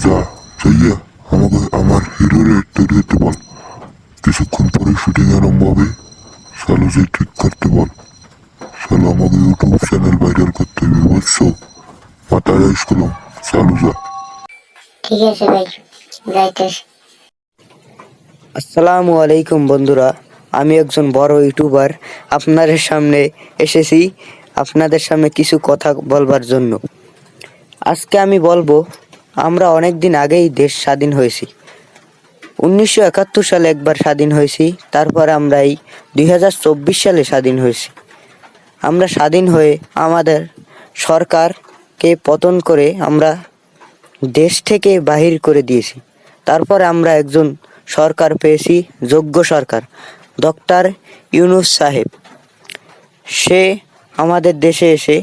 যা যাইয়া আমাকে আমার হিরোরে তৈরি হতে বল। কিছুক্ষণ পরে শুটিং আরম্ভ হবে। শালু যে ঠিক করতে বল। শালু আমাকে ইউটিউব চ্যানেল ভাইরাল করতে হবে, বুঝছো? মাথায় রাইস করলাম। শালু যা। ঠিক আছে ভাই, যাইতেছি। আসসালামু আলাইকুম বন্ধুরা, আমি একজন বড় ইউটিউবার। আপনাদের সামনে এসেছি আপনাদের সামনে কিছু কথা বলবার জন্য। আজকে আমি বলবো, আমরা অনেক দিন আগেই দেশ স্বাধীন হয়েছি। 1971 সালে একবার স্বাধীন হয়েছি, তারপর আমরা এই 2024 সালে স্বাধীন হয়েছি। আমরা স্বাধীন হয়ে আমাদের সরকারকে পতন করে আমরা দেশ থেকে বাহির করে দিয়েছি। তারপরে আমরা একজন সরকার পেয়েছি, যোগ্য সরকার, ডক্টর ইউনূস সাহেব। সে আমাদের দেশে এসে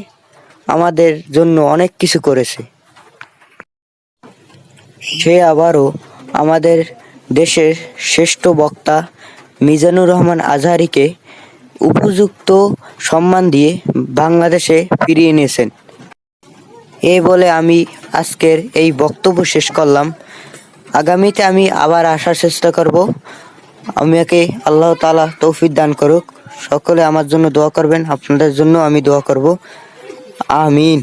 আমাদের জন্য অনেক কিছু করেছে। সে আবারও আমাদের দেশের শ্রেষ্ঠ বক্তা মিজানুর রহমান আজহারীকে উপযুক্ত সম্মান দিয়ে বাংলাদেশে ফিরিয়ে নিয়েছেন। এই বলে আমি আজকের এই বক্তব্য শেষ করলাম। আগামীতে আমি আবার আসার চেষ্টা করব। আমাকে আল্লাহ তাআলা তৌফিক দান করুক। সকলে আমার জন্য দোয়া করবেন, আপনাদের জন্য আমি দোয়া করব। আমিন।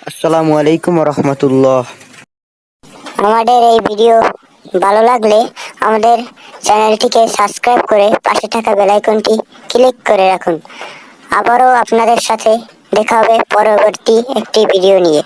আসসালামু আলাইকুম ওয়া রাহমাতুল্লাহ। আমাদের এই ভিডিও ভালো লাগলে আমাদের চ্যানেলটিকে সাবস্ক্রাইব করে পাশে থাকা বেল আইকনটি ক্লিক করে রাখুন। আবারও আপনাদের সাথে দেখা হবে পরবর্তী একটি ভিডিও নিয়ে।